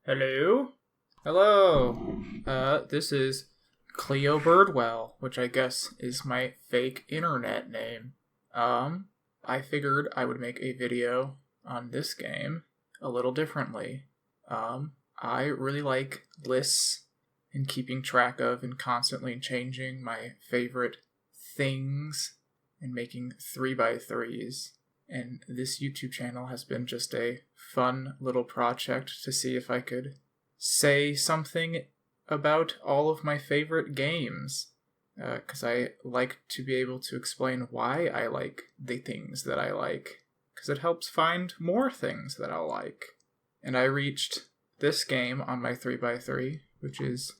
Hello? Hello. This is Cleo Birdwell, which I guess is my fake internet name. I figured I would make a video on this game a little differently. I really like lists and keeping track of and constantly changing my favorite things and making 3x3s. And this YouTube channel has been just a fun little project to see if I could say something about all of my favorite games. Because I like to be able to explain why I like the things that I like. Because it helps find more things that I'll like. And I reached this game on my 3x3, which is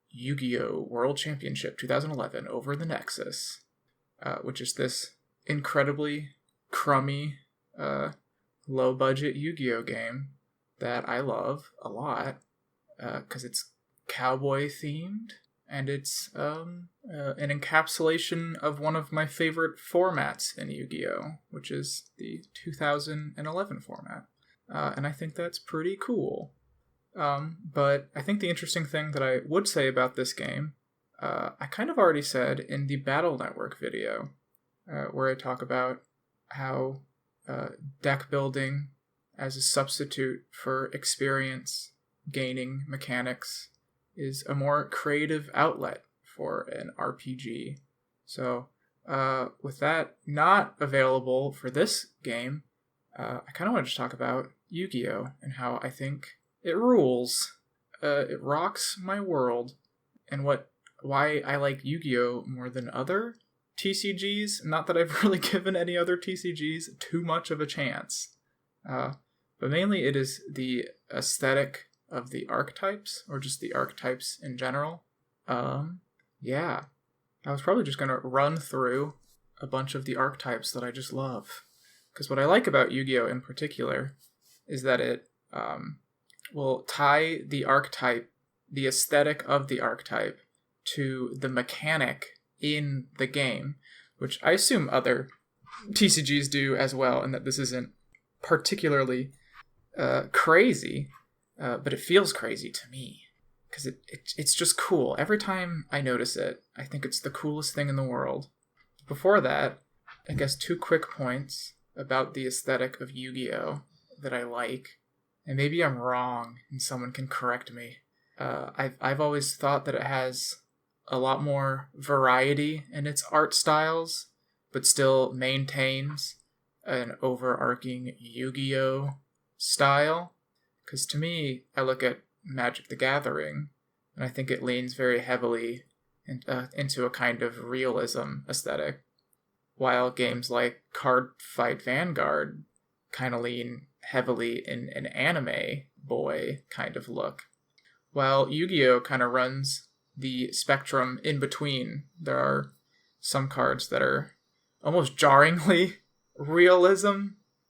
Yu-Gi-Oh! World Championship 2011 over the Nexus. Which is this incredibly crummy, low-budget Yu-Gi-Oh! Game that I love a lot, because it's cowboy-themed, and it's an encapsulation of one of my favorite formats in Yu-Gi-Oh!, which is the 2011 format. And I think that's pretty cool. But I think the interesting thing that I would say about this game, I kind of already said in the Battle Network video, where I talk about how deck building as a substitute for experience gaining mechanics is a more creative outlet for an RPG. So, with that not available for this game, I kind of wanted to talk about Yu-Gi-Oh! And how I think it rules. It rocks my world, and why I like Yu-Gi-Oh! More than other TCGs. Not that I've really given any other TCGs too much of a chance. But mainly it is the aesthetic of the archetypes, or just the archetypes in general. Yeah. I was probably just going to run through a bunch of the archetypes that I just love. Because what I like about Yu-Gi-Oh! In particular is that it will tie the archetype, the aesthetic of the archetype, to the mechanic in the game, which I assume other TCGs do as well, and that this isn't particularly crazy, but it feels crazy to me, because it's just cool. Every time I notice it, I think it's the coolest thing in the world. Before that, I guess 2 quick points about the aesthetic of Yu-Gi-Oh! That I like, and maybe I'm wrong, and someone can correct me. I've always thought that it has a lot more variety in its art styles, but still maintains an overarching Yu-Gi-Oh! Style. Because to me, I look at Magic the Gathering, and I think it leans very heavily into a kind of realism aesthetic, while games like Card Fight Vanguard kind of lean heavily in an anime boy kind of look. While Yu-Gi-Oh! Kind of runs the spectrum in between. There are some cards that are almost jarringly realism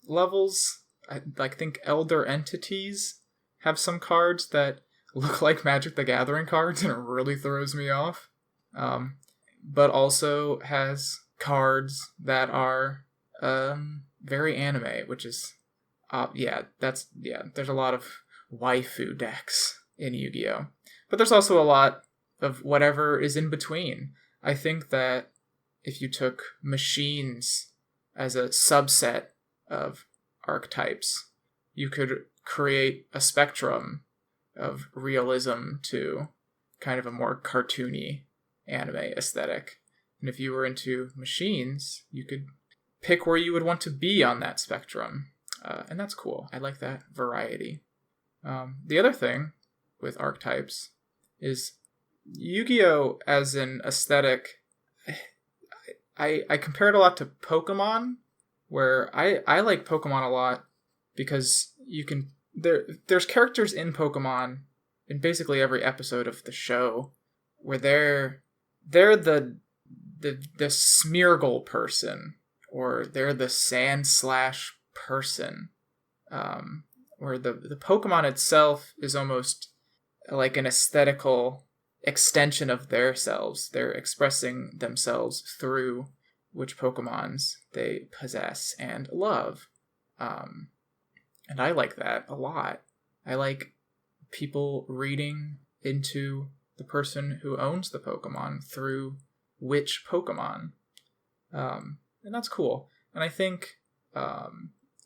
levels. I think Elder Entities have some cards that look like Magic the Gathering cards, and it really throws me off. But also has cards that are very anime, which is there's a lot of waifu decks in Yu-Gi-Oh! But there's also a lot of whatever is in between. I think that if you took machines as a subset of archetypes, you could create a spectrum of realism to kind of a more cartoony anime aesthetic. And if you were into machines, you could pick where you would want to be on that spectrum. And that's cool. I like that variety. The other thing with archetypes is Yu-Gi-Oh! As an aesthetic, I compare it a lot to Pokemon, where I like Pokemon a lot because you can there's characters in Pokemon in basically every episode of the show where they're the Smeargle person, or they're the Sand Slash person, where the Pokemon itself is almost like an aesthetical extension of their selves. They're expressing themselves through which Pokemons they possess and love. And I like that a lot. I like people reading into the person who owns the Pokemon through which Pokemon. And that's cool. And I think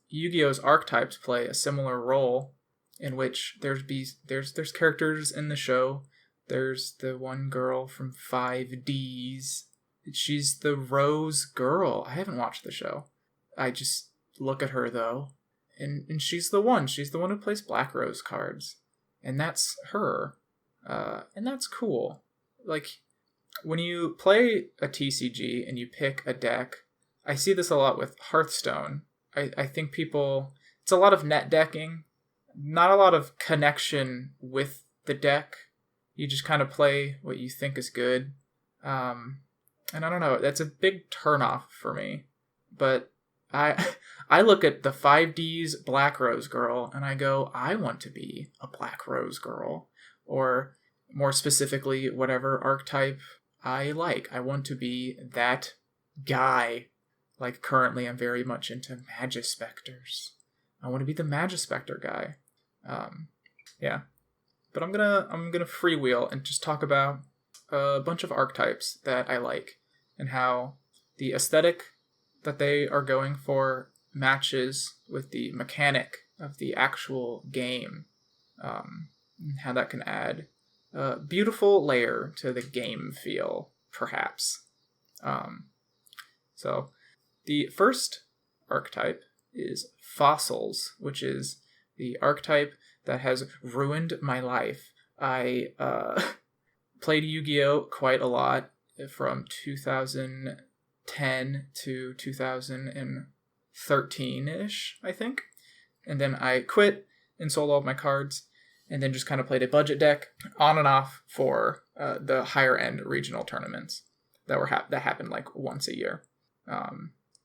Yu-Gi-Oh's Archetypes play a similar role, in which there's characters in the show. There's the one girl from 5Ds. She's the Rose girl. I haven't watched the show. I just look at her, though. And she's the one. She's the one who plays Black Rose cards. And that's her. And that's cool. Like, when you play a TCG and you pick a deck, I see this a lot with Hearthstone. I think it's a lot of net decking, not a lot of connection with the deck. You just kind of play what you think is good. And I don't know, that's a big turnoff for me. But I look at the 5D's Black Rose girl and I go, I want to be a Black Rose girl. Or more specifically, whatever archetype I like. I want to be that guy. Like, currently I'm very much into Magispectors. I want to be the Magispector guy. Yeah. But I'm gonna freewheel and just talk about a bunch of archetypes that I like and how the aesthetic that they are going for matches with the mechanic of the actual game. And how that can add a beautiful layer to the game feel, perhaps. So the first archetype is Fossils, which is the archetype that has ruined my life. I played Yu-Gi-Oh! Quite a lot from 2010 to 2013-ish, I think. And then I quit and sold all of my cards, and then just kind of played a budget deck on and off for the higher end regional tournaments that happened like once a year.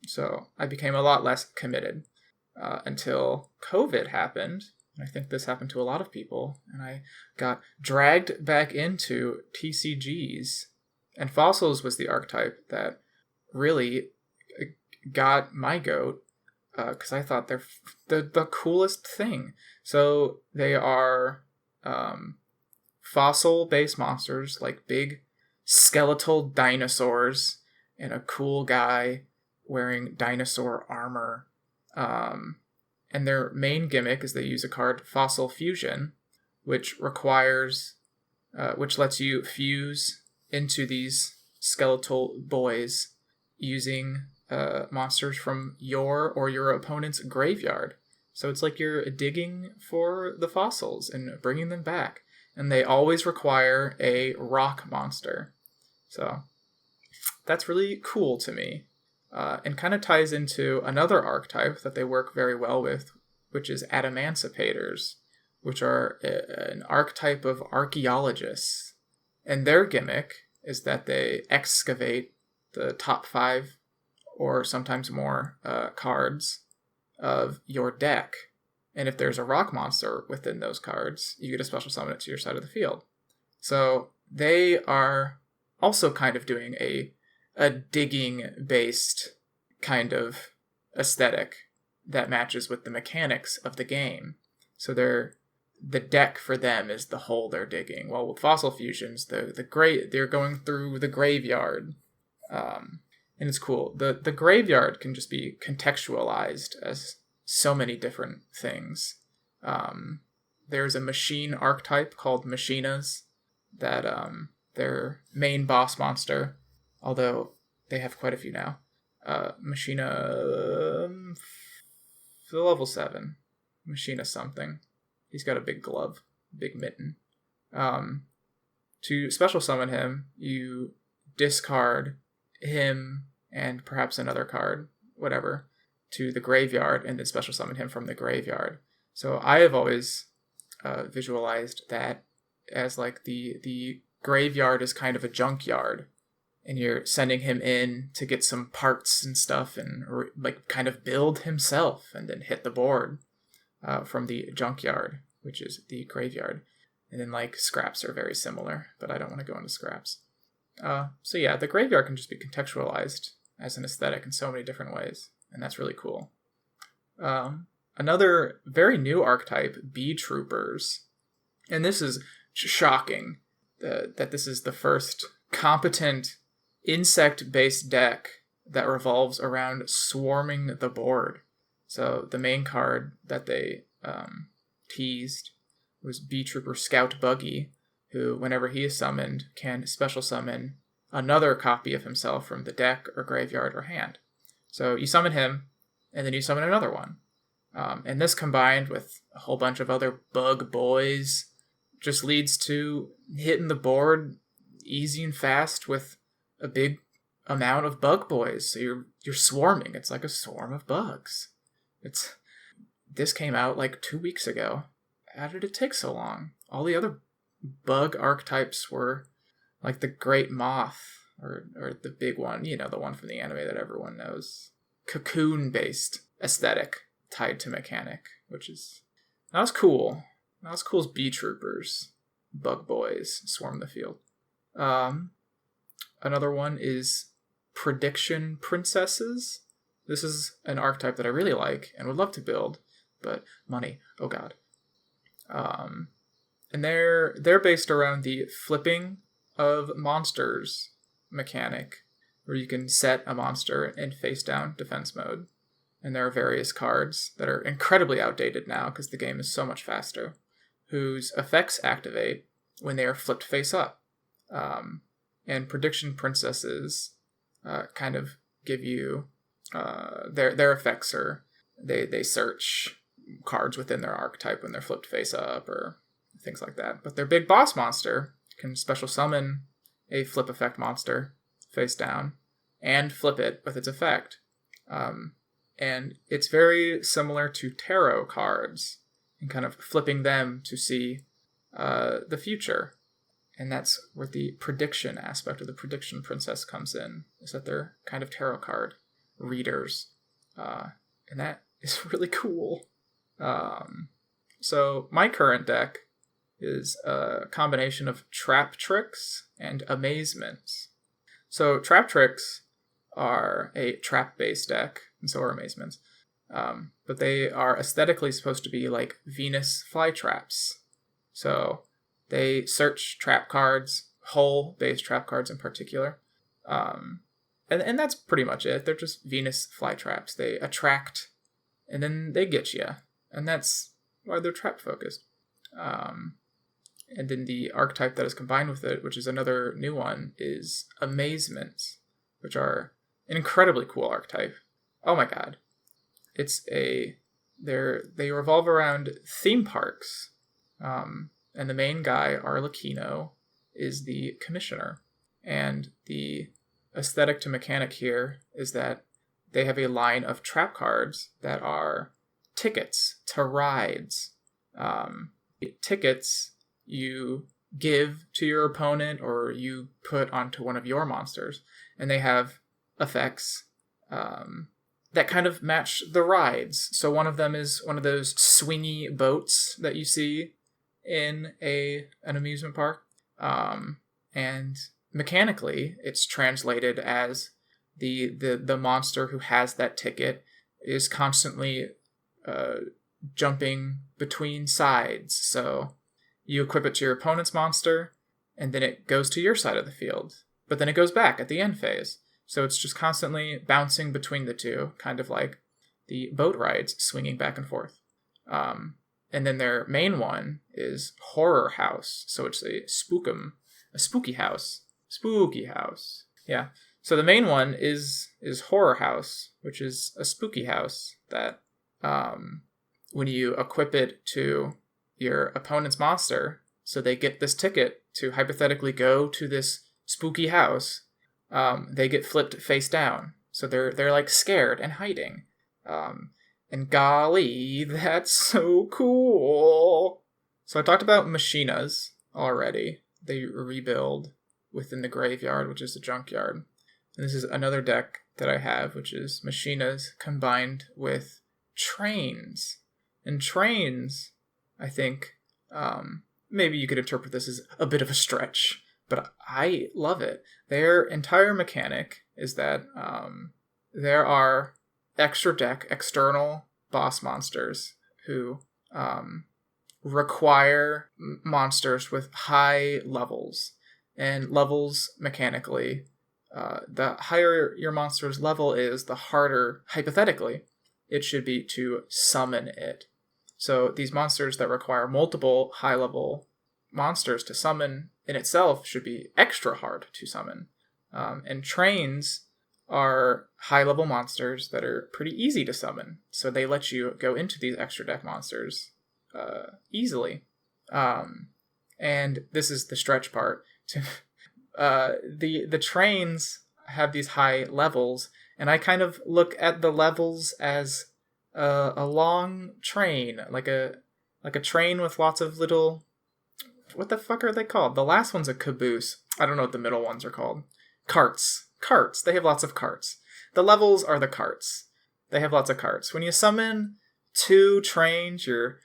So I became a lot less committed until COVID happened. I think this happened to a lot of people, and I got dragged back into TCGs. And Fossils was the archetype that really got my goat, because I thought they're the coolest thing. So they are fossil-based monsters, like big skeletal dinosaurs, and a cool guy wearing dinosaur armor. And their main gimmick is they use a card, Fossil Fusion, which lets you fuse into these skeletal boys using monsters from your or your opponent's graveyard. So it's like you're digging for the fossils and bringing them back. And they always require a rock monster. So that's really cool to me. And kind of ties into another archetype that they work very well with, which is Adamancipators, which are an archetype of archaeologists. And their gimmick is that they excavate the top 5 or sometimes more cards of your deck. And if there's a rock monster within those cards, you get a special summon it to your side of the field. So they are also kind of doing a digging-based kind of aesthetic that matches with the mechanics of the game. So the deck for them is the hole they're digging. Well, with Fossil Fusions, they're going through the graveyard, and it's cool. The graveyard can just be contextualized as so many different things. There's a machine archetype called Machinas that their main boss monster, although they have quite a few now. Machina, level 7. Machina something. He's got a big glove, big mitten. To special summon him, you discard him and perhaps another card, whatever, to the graveyard, and then special summon him from the graveyard. So I have always visualized that as like the graveyard is kind of a junkyard, and you're sending him in to get some parts and stuff and like kind of build himself and then hit the board from the junkyard, which is the graveyard. And then like scraps are very similar, but I don't want to go into scraps. So yeah, the graveyard can just be contextualized as an aesthetic in so many different ways, and that's really cool. Another very new archetype, Bee Troopers. And this is shocking that this is the first competent insect-based deck that revolves around swarming the board. So the main card that they teased was B-Trooper Scout Buggy, who, whenever he is summoned, can special summon another copy of himself from the deck or graveyard or hand. So you summon him, and then you summon another one. And this, combined with a whole bunch of other bug boys, just leads to hitting the board easy and fast with a big amount of bug boys. So you're swarming. It's like a swarm of bugs. This came out like 2 weeks ago. How did it take so long? All the other bug archetypes were like the Great Moth or the big one, the one from the anime that everyone knows. Cocoon-based aesthetic tied to mechanic, which is not as cool. Not as cool as B-Troopers. Bug boys swarm the field. Another one is Prediction Princesses. This is an archetype that I really like and would love to build, but money, oh god. And they're based around the flipping of monsters mechanic, where you can set a monster in face down defense mode. And there are various cards that are incredibly outdated now because the game is so much faster, whose effects activate when they are flipped face up. And Prediction Princesses kind of give you their effects are they search cards within their archetype when they're flipped face up or things like that. But their big boss monster can special summon a flip effect monster face down and flip it with its effect. And it's very similar to tarot cards and kind of flipping them to see the future. And that's where the prediction aspect of the Prediction Princess comes in, is that they're kind of tarot card readers. And that is really cool. So my current deck is a combination of Trap Tricks and Amazements. So Trap Tricks are a trap-based deck, and so are Amazements. But they are aesthetically supposed to be like Venus flytraps. So they search trap cards, hull-based trap cards in particular. And that's pretty much it. They're just Venus flytraps. They attract, and then they get you. And that's why they're trap-focused. And then the archetype that is combined with it, which is another new one, is Amazements, which are an incredibly cool archetype. Oh my god. They revolve around theme parks. And the main guy, Arlecchino, is the commissioner. And the aesthetic to mechanic here is that they have a line of trap cards that are tickets to rides. Tickets you give to your opponent or you put onto one of your monsters. And they have effects that kind of match the rides. So one of them is one of those swingy boats that you see in an amusement park. And mechanically, it's translated as the monster who has that ticket is constantly jumping between sides. So you equip it to your opponent's monster, and then it goes to your side of the field. But then it goes back at the end phase. So it's just constantly bouncing between the two, kind of like the boat rides swinging back and forth. And then their main one is Horror House. So it's a spooky house. Spooky house. Yeah. So the main one is Horror House, which is a spooky house that when you equip it to your opponent's monster, so they get this ticket to hypothetically go to this spooky house, they get flipped face down. So they're like scared and hiding. And golly, that's so cool. So I talked about Machinas already. They rebuild within the graveyard, which is the junkyard. And this is another deck that I have, which is Machinas combined with Trains. And Trains, I think, maybe you could interpret this as a bit of a stretch, but I love it. Their entire mechanic is that there are extra deck external boss monsters who require monsters with high levels. And levels, mechanically, the higher your monster's level is, the harder, hypothetically, it should be to summon it. So these monsters that require multiple high-level monsters to summon in itself should be extra hard to summon. And trains are high-level monsters that are pretty easy to summon. So they let you go into these extra deck monsters easily. And this is the stretch part. The trains have these high levels, and I kind of look at the levels as a long train, like a train with lots of little, what the fuck are they called? The last one's a caboose. I don't know what the middle ones are called. Carts. They have lots of carts. The levels are the carts. They have lots of carts. When you summon 2 trains, your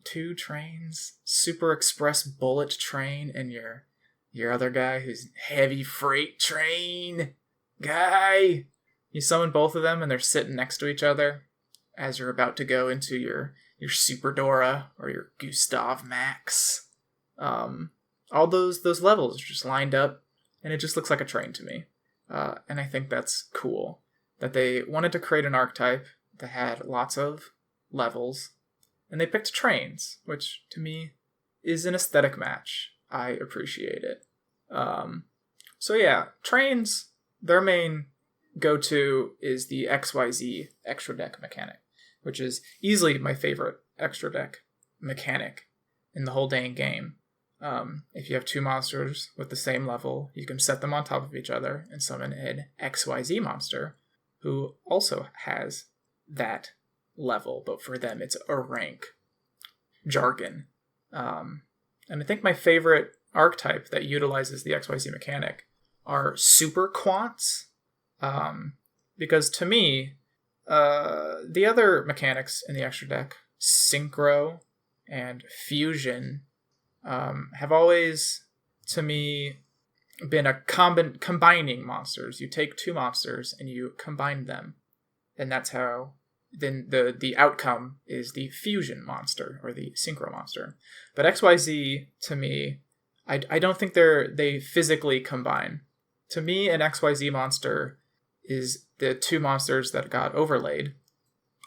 2 trains, Super Express Bullet Train, and your other guy who's Heavy Freight Train guy. You summon both of them and they're sitting next to each other as you're about to go into your Super Dora or your Gustav Max. All those levels are just lined up, and it just looks like a train to me. And I think that's cool that they wanted to create an archetype that had lots of levels, and they picked trains, which to me is an aesthetic match. I appreciate it. So yeah, trains, their main go-to is the XYZ extra deck mechanic, which is easily my favorite extra deck mechanic in the whole dang game. If you have 2 monsters with the same level, you can set them on top of each other and summon an XYZ monster who also has that level, but for them it's a rank jargon. And I think my favorite archetype that utilizes the XYZ mechanic are super quants, because to me, the other mechanics in the extra deck, synchro and fusion, have always, to me, been a combining monsters. You take 2 monsters and you combine them, and that's how then the outcome is the fusion monster or the synchro monster. But XYZ, to me, I don't think they physically combine. To me, an XYZ monster is the 2 monsters that got overlaid,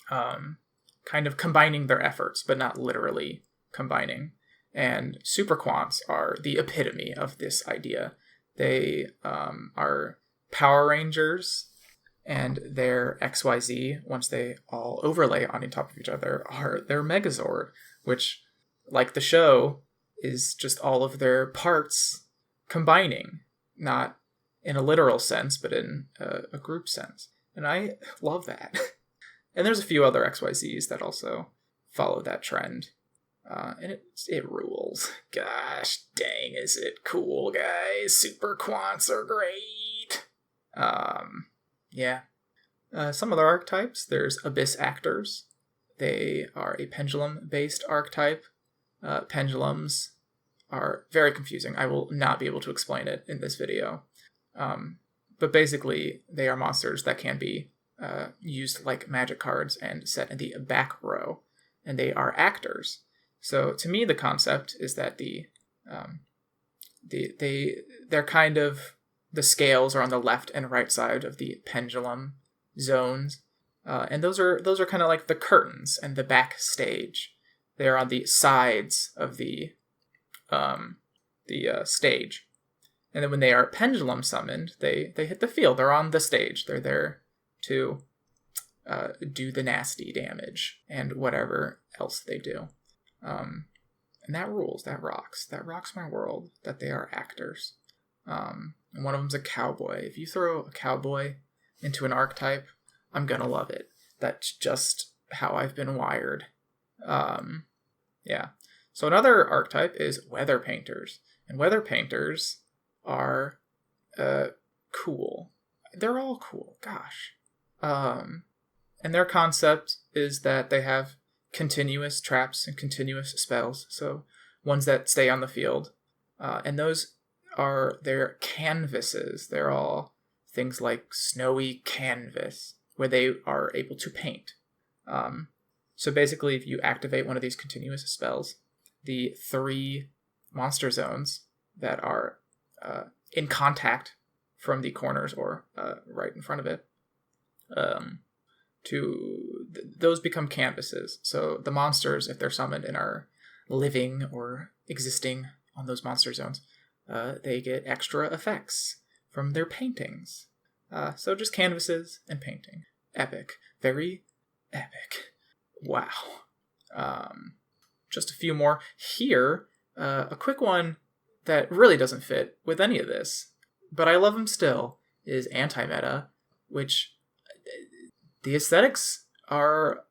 kind of combining their efforts, but not literally combining. And super quants are the epitome of this idea. They are Power Rangers, and their XYZ, once they all overlay on top of each other, are their Megazord, which, like the show, is just all of their parts combining, not in a literal sense, but in a group sense. And I love that. And there's a few other XYZs that also follow that trend. And it rules. Gosh dang, is it cool, guys. Super quants are great. Yeah. Some other archetypes, there's Abyss Actors. They are a pendulum-based archetype. Pendulums are very confusing. I will not be able to explain it in this video. But basically, they are monsters that can be used like magic cards and set in the back row. And they are actors. So to me, the concept is that they're kind of, the scales are on the left and right side of the pendulum zones, and those are kind of like the curtains and the backstage. They're on the sides of the stage, and then when they are pendulum summoned, they hit the field. They're on the stage. They're there to do the nasty damage and whatever else they do. And that rules. That rocks my world that they are actors. And one of them's a cowboy. If you throw a cowboy into an archetype, I'm gonna love it. That's just how I've been wired. Yeah. So another archetype is weather painters. And weather painters are cool. They're all cool. Gosh. And their concept is that they have continuous traps and continuous spells. So ones that stay on the field. And those are their canvases. They're all things like snowy canvas, where they are able to paint. So basically, if you activate one of these continuous spells, the 3 monster zones that are in contact from the corners or right in front of it, those become canvases. So the monsters, if they're summoned and are living or existing on those monster zones, they get extra effects from their paintings. So just canvases and painting. Epic. Very epic. Wow. Just a few more. Here, a quick one that really doesn't fit with any of this, but I love him still, is anti-meta, which the aesthetics are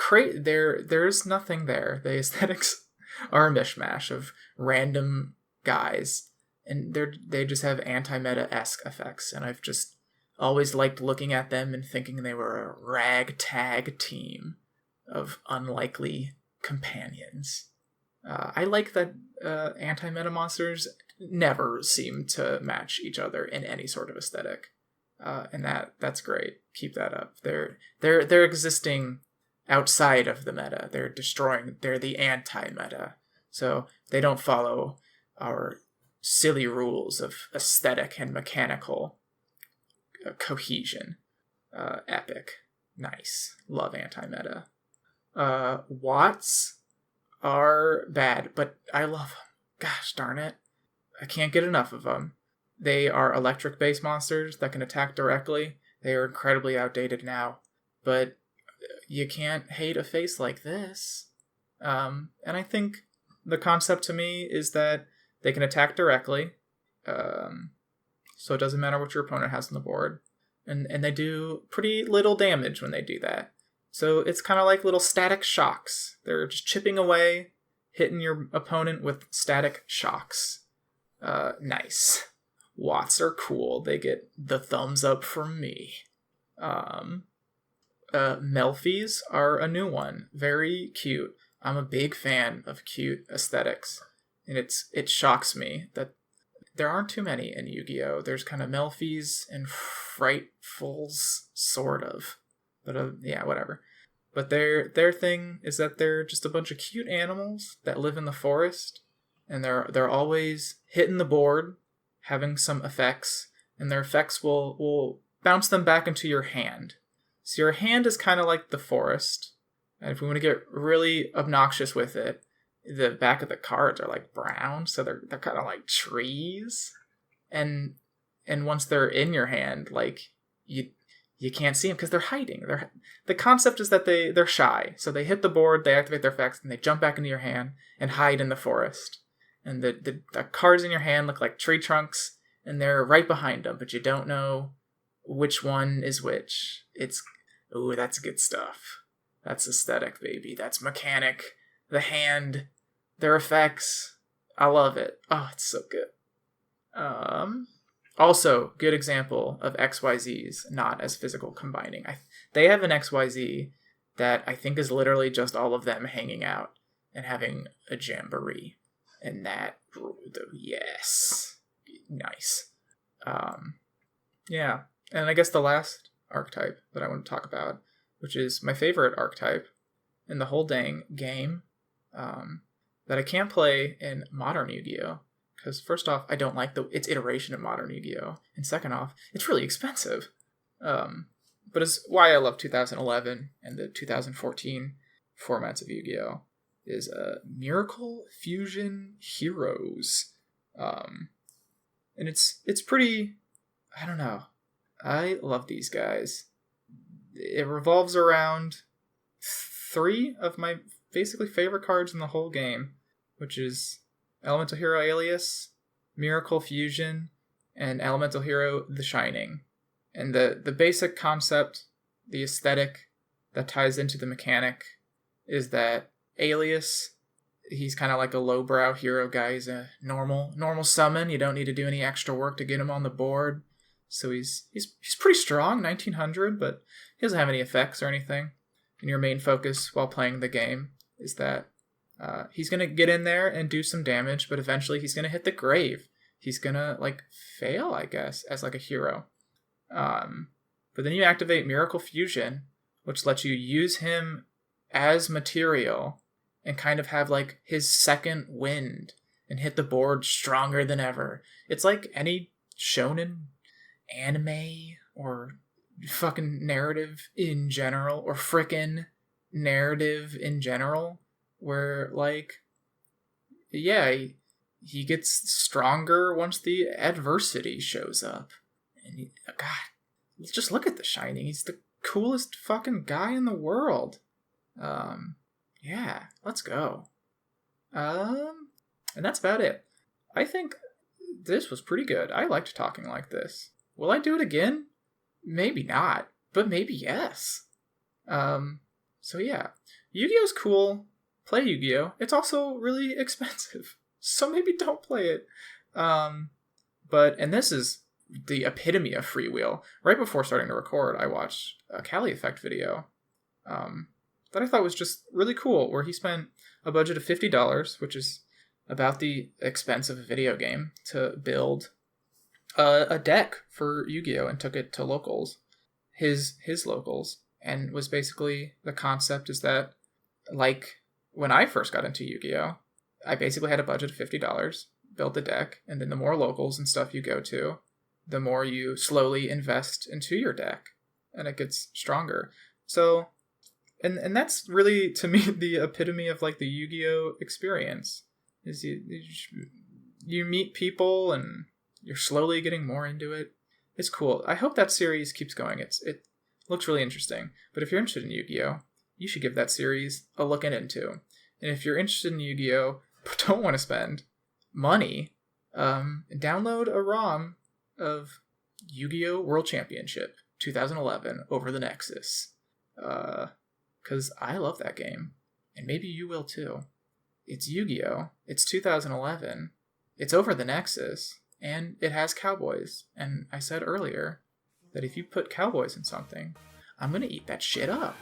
there's nothing there. The aesthetics are a mishmash of random guys, and they just have anti-meta-esque effects, and I've just always liked looking at them and thinking they were a ragtag team of unlikely companions. I like that anti-meta monsters never seem to match each other in any sort of aesthetic, and that's great. Keep that up. They're existing outside of the meta. They're the anti-meta, so they don't follow our silly rules of aesthetic and mechanical cohesion. Epic. Nice. Love anti-meta. Watts are bad, but I love them. Gosh darn it. I can't get enough of them. They are electric-based monsters that can attack directly. They are incredibly outdated now, but you can't hate a face like this. And I think the concept to me is that they can attack directly, so it doesn't matter what your opponent has on the board. And they do pretty little damage when they do that. So it's kind of like little static shocks. They're just chipping away, hitting your opponent with static shocks. Nice. Watts are cool. They get the thumbs up from me. Melfies are a new one. Very cute. I'm a big fan of cute aesthetics. And it shocks me that there aren't too many in Yu-Gi-Oh! There's kind of Melfies and Frightfuls, sort of. But yeah, whatever. But their thing is that they're just a bunch of cute animals that live in the forest, and they're always hitting the board, having some effects, and their effects will bounce them back into your hand. So your hand is kind of like the forest, and if we want to get really obnoxious with it, the back of the cards are like brown, so they're kind of like trees, and once they're in your hand, like you can't see them because they're hiding. The concept is that they're shy, so they hit the board, they activate their effects, and they jump back into your hand and hide in the forest. And the cards in your hand look like tree trunks, and they're right behind them, but you don't know which one is which. That's good stuff. That's aesthetic, baby. That's mechanic. The hand, their effects. I love it. Oh, it's so good. Also, good example of XYZs not as physical combining. They have an XYZ that I think is literally just all of them hanging out and having a jamboree. And that, yes. Nice. Yeah. And I guess the last archetype that I want to talk about, which is my favorite archetype in the whole dang game, that I can't play in modern Yu-Gi-Oh! Because first off, I don't like its iteration of modern Yu-Gi-Oh! And second off, it's really expensive. But it's why I love 2011 and the 2014 formats of Yu-Gi-Oh! Is Miracle Fusion Heroes. And it's pretty, I don't know. I love these guys. It revolves around 3 of my basically favorite cards in the whole game, which is Elemental Hero Alias, Miracle Fusion, and Elemental Hero The Shining. And the basic concept, the aesthetic that ties into the mechanic, is that Alias, he's kind of like a lowbrow hero guy. He's a normal summon. You don't need to do any extra work to get him on the board. So he's pretty strong, 1900, but he doesn't have any effects or anything. And your main focus while playing the game is that he's going to get in there and do some damage, but eventually he's going to hit the grave. He's going to, fail, I guess, as, a hero. But then you activate Miracle Fusion, which lets you use him as material and kind of have like his second wind and hit the board stronger than ever. It's like any shonen anime or fucking narrative in general, or frickin' narrative in general, where like, yeah, he gets stronger once the adversity shows up. And God, just look at The Shining. He's the coolest fucking guy in the world. Yeah, let's go. And that's about it. I think this was pretty good. I liked talking like this. Will I do it again? Maybe not, but maybe yes. So yeah, Yu-Gi-Oh's cool. Play Yu-Gi-Oh! It's also really expensive, so maybe don't play it. And this is the epitome of freewheel. Right before starting to record, I watched a Cali Effect video that I thought was just really cool, where he spent a budget of $50, which is about the expense of a video game, to build a deck for Yu-Gi-Oh! And took it to locals, his locals, and was basically, the concept is that, like, when I first got into Yu-Gi-Oh!, I basically had a budget of $50, built the deck, and then the more locals and stuff you go to, the more you slowly invest into your deck, and it gets stronger. So, and that's really, to me, the epitome of, like, the Yu-Gi-Oh! Experience, is you meet people, and you're slowly getting more into it. It's cool. I hope that series keeps going. It looks really interesting. But if you're interested in Yu-Gi-Oh!, you should give that series a look into. And if you're interested in Yu-Gi-Oh! But don't want to spend money, download a ROM of Yu-Gi-Oh! World Championship 2011 over the Nexus. Because I love that game. And maybe you will too. It's Yu-Gi-Oh! It's 2011. It's over the Nexus. And it has cowboys. And I said earlier that if you put cowboys in something, I'm going to eat that shit up.